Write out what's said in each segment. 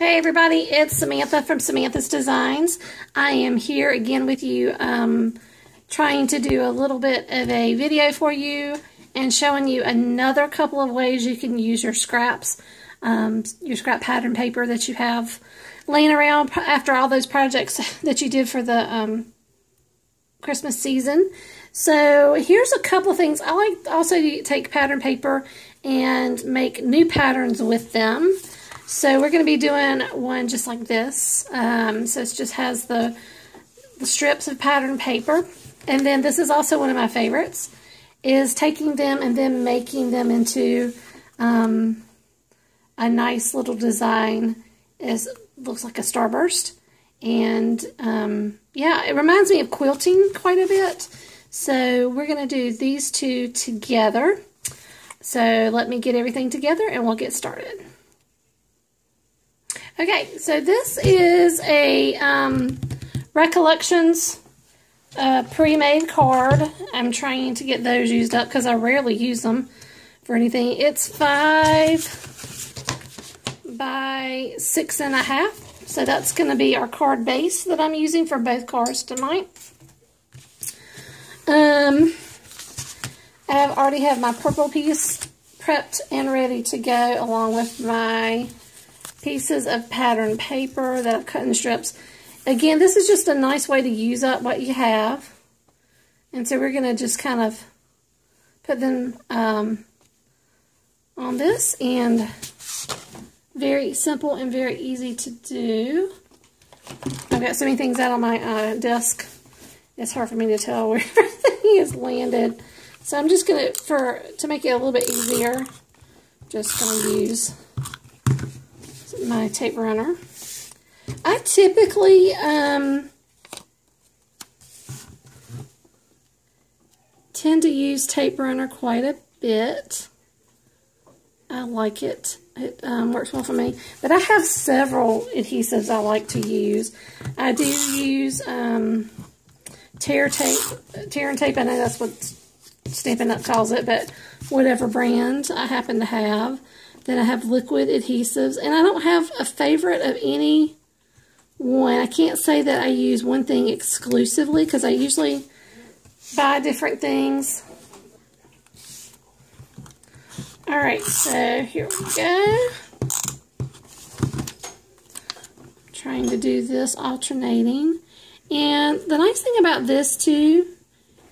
Hey everybody, it's Samantha from Samantha's Designs. I am here again with you trying to do a little bit of a video for you and showing you another couple of ways you can use your scraps, your scrap pattern paper that you have laying around after all those projects that you did for the Christmas season. So here's a couple of things. I like also to take pattern paper and make new patterns with them. So we're going to be doing one just like this. So it just has the strips of pattern paper. And then this is also one of my favorites, is taking them and then making them into a nice little design. It looks like a starburst. And yeah, it reminds me of quilting quite a bit. So we're going to do these two together. So let me get everything together and we'll get started. Okay, so this is a Recollections pre-made card. I'm trying to get those used up because I rarely use them for anything. It's 5 by 6.5. So that's going to be our card base that I'm using for both cards tonight. I already have my purple piece prepped and ready to go, along with my pieces of pattern paper that I've cut in strips. Again, this is just a nice way to use up what you have. And so we're going to just kind of put them on this, and very simple and very easy to do. I've got so many things out on my desk, it's hard for me to tell where everything is landed. So I'm just going to make it a little bit easier, just going to use my tape runner. I typically tend to use tape runner quite a bit. I like it. It works well for me. But I have several adhesives I like to use. I do use tear and tape. I know that's what Stampin' Up! Calls it, but whatever brand I happen to have. Then I have liquid adhesives, and I don't have a favorite of any one. I can't say that I use one thing exclusively because I usually buy different things. Alright, so here we go. Trying to do this alternating. And the nice thing about this too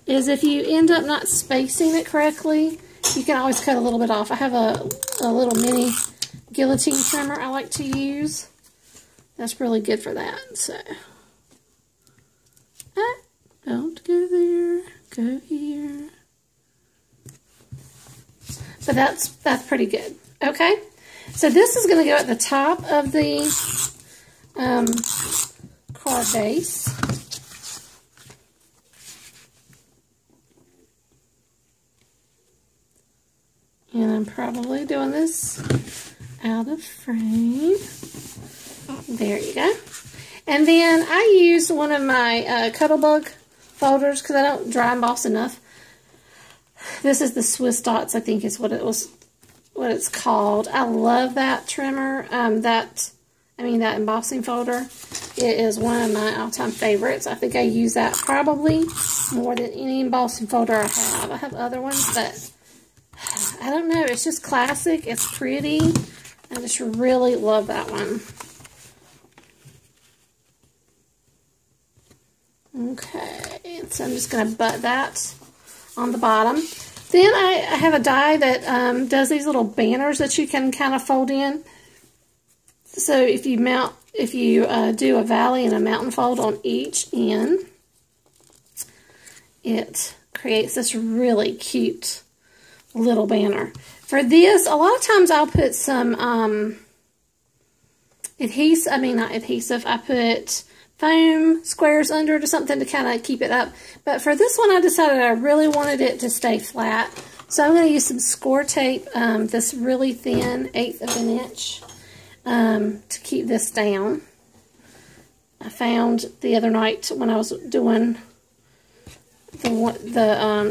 is if you end up not spacing it correctly, you can always cut a little bit off. I have a little mini guillotine trimmer I like to use. That's really good for that. So, don't go there. Go here. But that's pretty good. Okay. So this is going to go at the top of the card base. And I'm probably doing this out of frame. There you go. And then I use one of my Cuttlebug folders because I don't dry emboss enough. This is the Swiss Dots, I think is what it's called. I love that trimmer. That embossing folder. It is one of my all-time favorites. I think I use that probably more than any embossing folder I have. I have other ones, but I don't know. It's just classic. It's pretty. I just really love that one. Okay, so I'm just going to butt that on the bottom. Then I have a die that does these little banners that you can kind of fold in. So if you do a valley and a mountain fold on each end, it creates this really cute little banner. For this, a lot of times I'll put some adhesive, I put foam squares under it or something to kind of keep it up. But for this one, I decided I really wanted it to stay flat. So I'm going to use some score tape, this really thin 1/8 of an inch, to keep this down. I found the other night when I was doing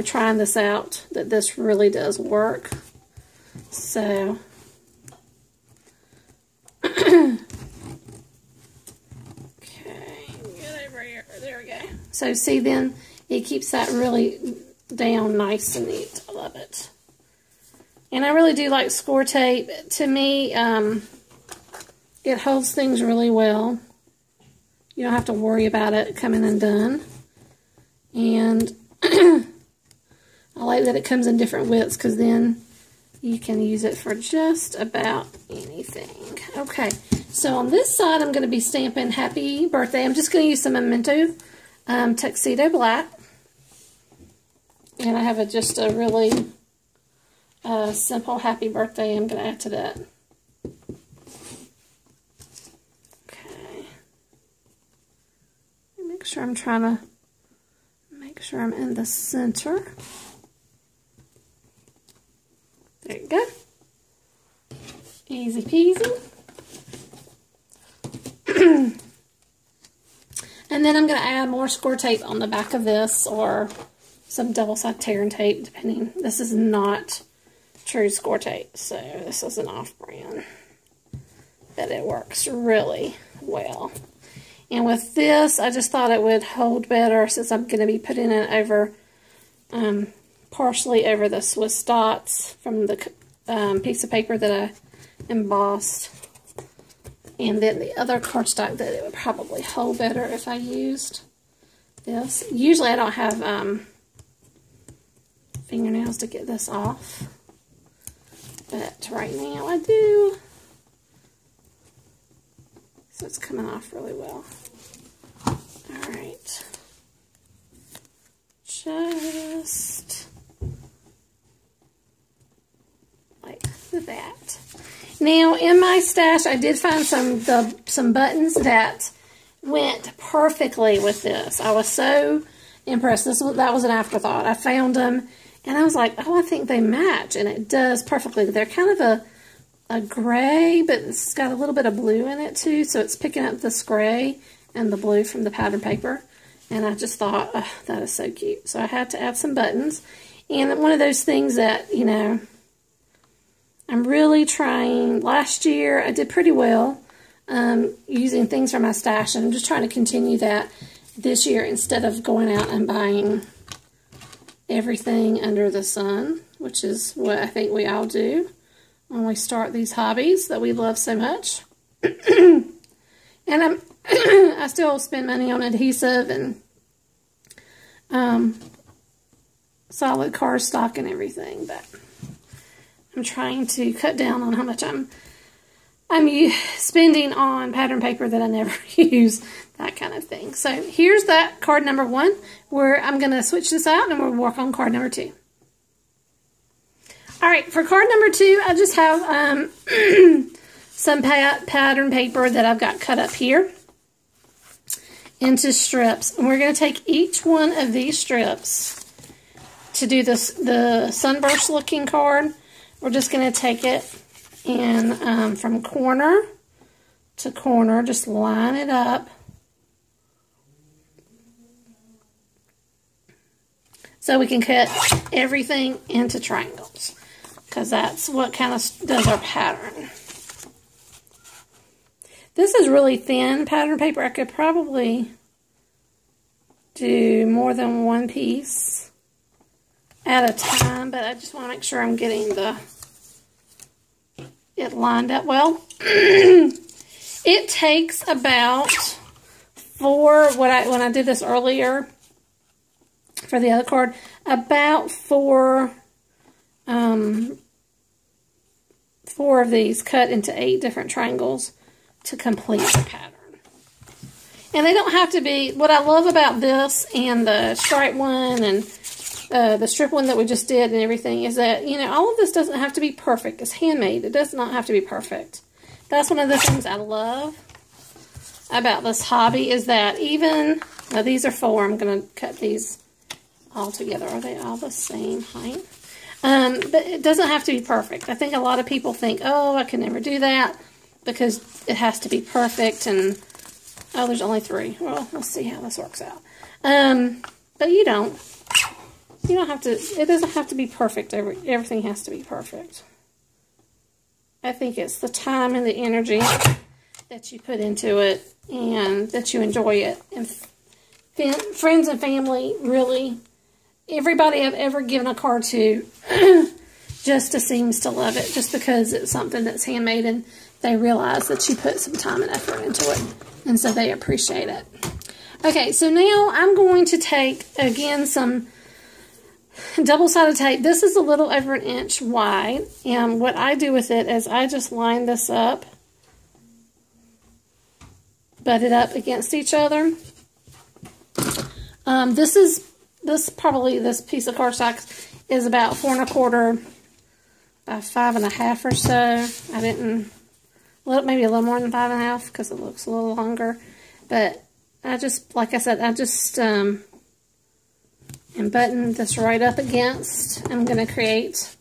trying this out that this really does work. So So see, then it keeps that really down nice and neat. I love it. And I really do like score tape. To me, it holds things really well. You don't have to worry about it coming undone. And I like that it comes in different widths, because then you can use it for just about anything. Okay, so on this side, I'm going to be stamping Happy Birthday. I'm just going to use some Memento Tuxedo Black. And I have just a really simple Happy Birthday I'm going to add to that. Okay. Make sure I'm trying to make sure I'm in the center. There you go. Easy peasy. And then I'm going to add more score tape on the back of this, or some double-sided tear and tape, depending. This is not true score tape, so this is an off-brand. But it works really well. And with this, I just thought it would hold better, since I'm going to be putting it over, partially over the Swiss dots from the piece of paper that I embossed. And then the other cardstock that it would probably hold better if I used this. Usually I don't have fingernails to get this off, but right now I do. So it's coming off really well. Alright. Just like that. Now, in my stash, I did find some buttons that went perfectly with this. I was so impressed. That was an afterthought. I found them, and I was like, oh, I think they match, and it does perfectly. They're kind of a gray, but it's got a little bit of blue in it, too, so it's picking up this gray and the blue from the pattern paper, and I just thought, oh, that is so cute. So I had to add some buttons, and one of those things that, you know, I'm really trying. Last year, I did pretty well using things from my stash, and I'm just trying to continue that this year instead of going out and buying everything under the sun, which is what I think we all do when we start these hobbies that we love so much. And I still spend money on adhesive and solid cardstock and everything, but I'm trying to cut down on how much I'm spending on pattern paper that I never use, that kind of thing. So here's that card number 1, where I'm going to switch this out and we'll work on card number 2. Alright, for card number 2, I just have some pattern paper that I've got cut up here into strips. And we're going to take each one of these strips to do the sunburst looking card. We're just going to take it and from corner to corner, just line it up. So we can cut everything into triangles, because that's what kind of does our pattern. This is really thin pattern paper. I could probably do more than one piece at a time, but I just want to make sure I'm getting it lined up well. It takes about when I did this earlier for the other card, about four of these cut into 8 different triangles to complete the pattern. And they don't have to be, what I love about this and the stripe one and the strip one that we just did and everything is that, you know, all of this doesn't have to be perfect. It's handmade. It does not have to be perfect. That's one of the things I love about this hobby, is that even, now these are 4. I'm going to cut these all together. Are they all the same height? But it doesn't have to be perfect. I think a lot of people think, oh, I can never do that because it has to be perfect, and oh, there's only 3. Well, let's see how this works out. But you don't have to, it doesn't have to be perfect. Everything has to be perfect. I think it's the time and the energy that you put into it, and that you enjoy it and friends and family, really. Everybody I've ever given a card to just seems to love it, just because it's something that's handmade and they realize that you put some time and effort into it, and so they appreciate it. Okay, so now I'm going to take, again, some double-sided tape. This is a little over 1 inch wide, and what I do with it is I just line this up, butt it up against each other. This piece of cardstock is about 4 1/4 by 5 1/2 or so. Maybe a little more than 5 1/2 because it looks a little longer. But I just, like I said, am button this right up against. I'm going to create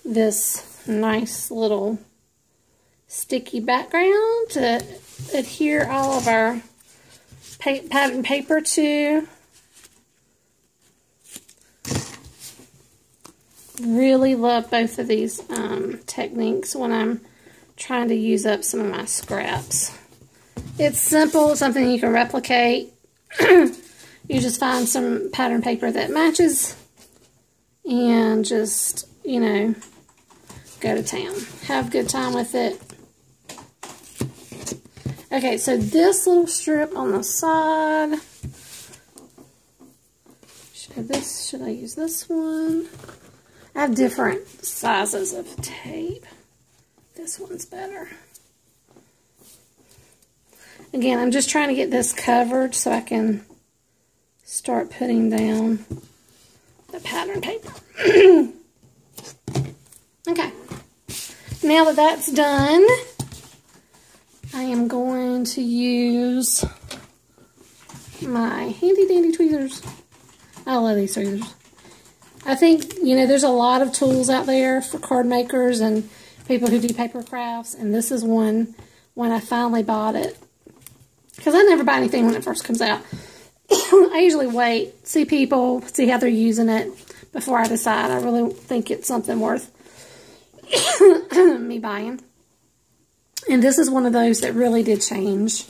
this nice little sticky background to adhere all of our pattern paper to. Really love both of these techniques when I'm trying to use up some of my scraps. It's simple, something you can replicate. You just find some pattern paper that matches and just, you know, go to town. Have a good time with it. Okay, so this little strip on the side, should I use this one? I have different sizes of tape. This one's better. Again, I'm just trying to get this covered so I can start putting down the pattern paper. Okay. Now that that's done, I am going to use my handy dandy tweezers. I love these tweezers. I think, you know, there's a lot of tools out there for card makers and people who do paper crafts, and this is one when I finally bought it. Because I never buy anything when it first comes out. I usually wait, see people, see how they're using it before I decide. I really think it's something worth me buying. And this is one of those that really did change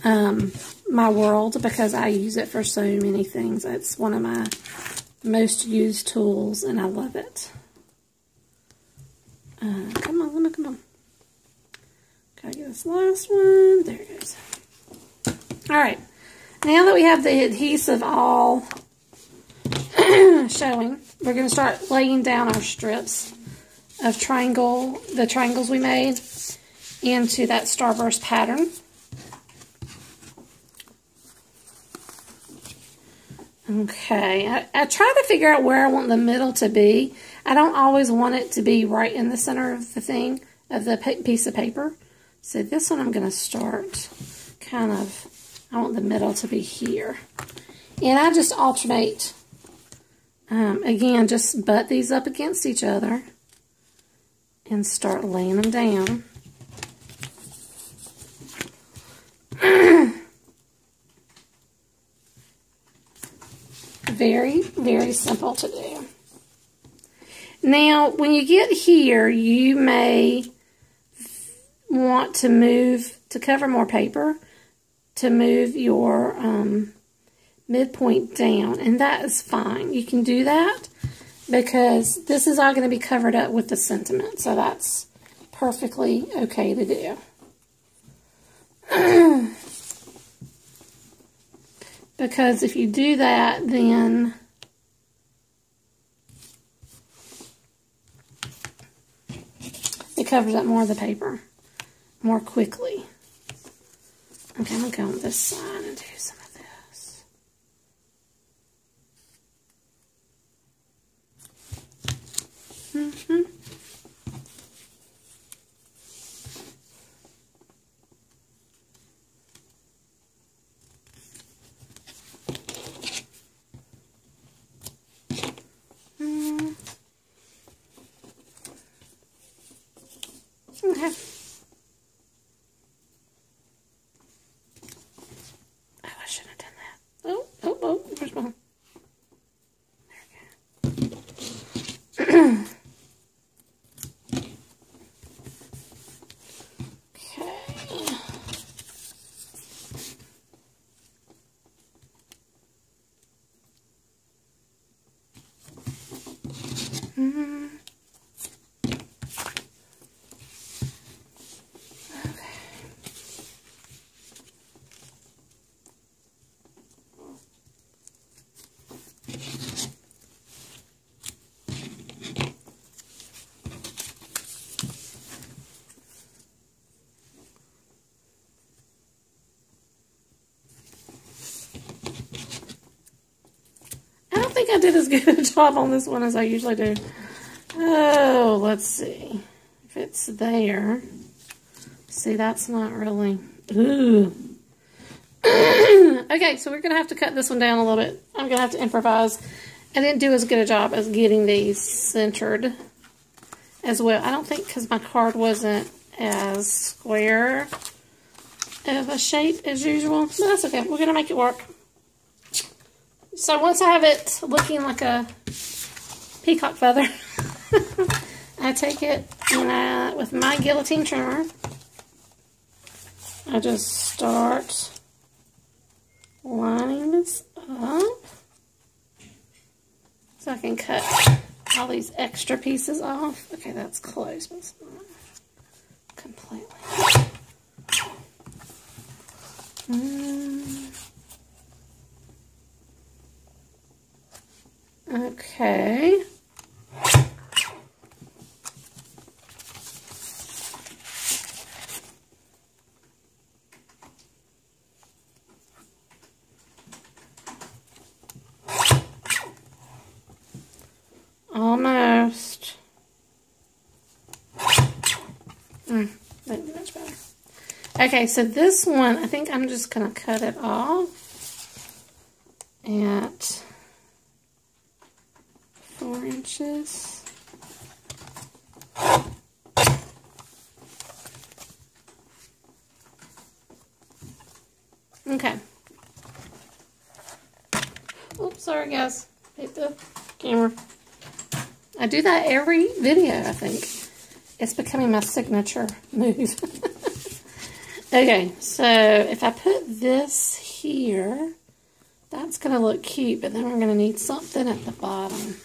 my world because I use it for so many things. It's one of my most used tools, and I love it. Come on, come on. Gotta get this last one. There it goes. Alright, now that we have the adhesive all showing, we're going to start laying down our strips of the triangles we made into that starburst pattern. Okay, I try to figure out where I want the middle to be. I don't always want it to be right in the center of the thing, of the piece of paper. So this one I'm going to start kind of, I want the middle to be here. And I just alternate, again, just butt these up against each other and start laying them down. Very, very simple to do. Now, when you get here, you may want to move, to cover more paper, to move your midpoint down, and that is fine. You can do that because this is all going to be covered up with the sentiment, so that's perfectly okay to do. Because if you do that, then it covers up more of the paper more quickly. Okay, I'm going to go on this side and do some of this. Okay. Oh, I shouldn't have done that. Oh, where's my... There we go. Okay. I did as good a job on this one as I usually do. Oh, let's see if it's there. See, that's not really. Ooh. Okay, so we're going to have to cut this one down a little bit. I'm going to have to improvise. I didn't do as good a job as getting these centered as well. I don't think because my card wasn't as square of a shape as usual. But that's okay. We're going to make it work. So once I have it looking like a peacock feather, I take it and with my guillotine trimmer, I just start lining this up so I can cut all these extra pieces off. Okay, that's close, but it's not completely. Okay. Almost. That'd be much better. Okay, so this one, I think I'm just going to cut it off at 4 inches. Okay. Oops, sorry guys. Hit the camera. I do that every video, I think. It's becoming my signature move. Okay, so if I put this here, that's going to look cute, but then we're going to need something at the bottom.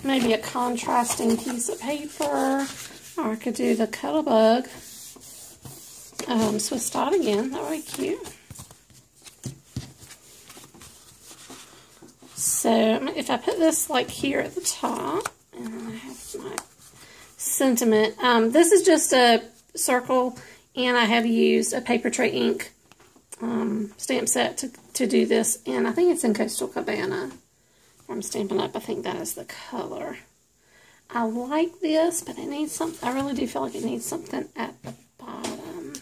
Maybe a contrasting piece of paper, or I could do the Cuttlebug Swiss dot again. That would be cute. So if I put this like here at the top, and then I have my sentiment. This is just a circle, and I have used a Paper Tray ink stamp set to do this, and I think it's in Coastal Cabana. I'm Stampin' Up. I think that is the color. I like this, but it needs something. I really do feel like it needs something at the bottom.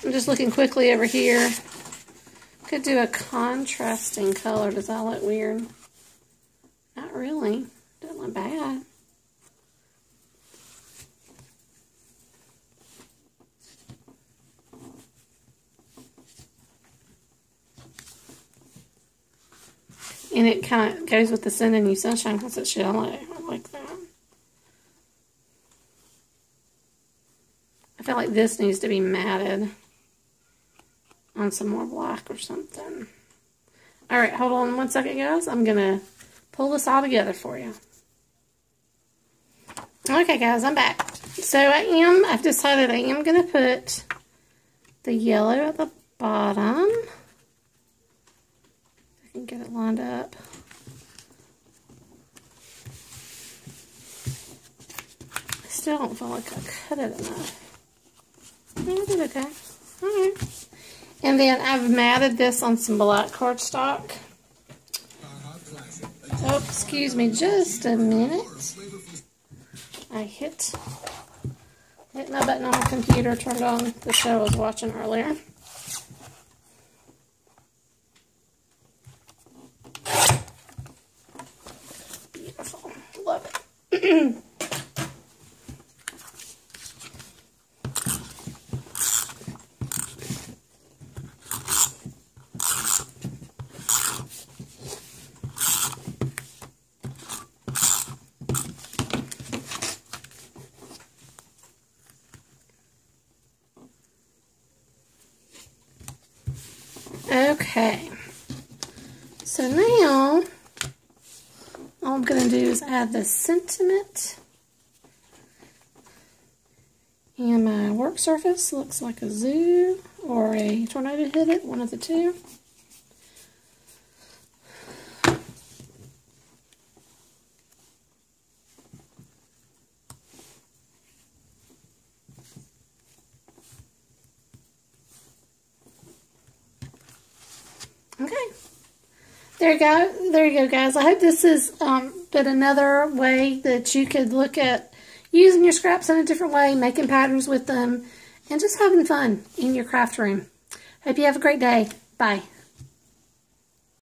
I'm just looking quickly over here. Could do a contrasting color. Does that look weird? Not really. Doesn't look bad. And it kind of goes with the Sending You Sunshine because it's yellow. I like that. I feel like this needs to be matted on some more black or something. Alright, hold on one second, guys. I'm going to pull this all together for you. Okay, guys, I'm back. So I've decided I am going to put the yellow at the bottom. I can get it lined up. I still don't feel like I cut it enough. I did okay. Alright. And then I've matted this on some black cardstock. Oh, excuse me just a minute. I hit my button on my computer, turned on the show I was watching earlier. Beautiful. Love it. Okay, so now all I'm going to do is add the sentiment, and my work surface looks like a zoo or a tornado hit it, one of the two. Okay. There you go, guys. I hope this is been another way that you could look at using your scraps in a different way, making patterns with them, and just having fun in your craft room. Hope you have a great day. Bye.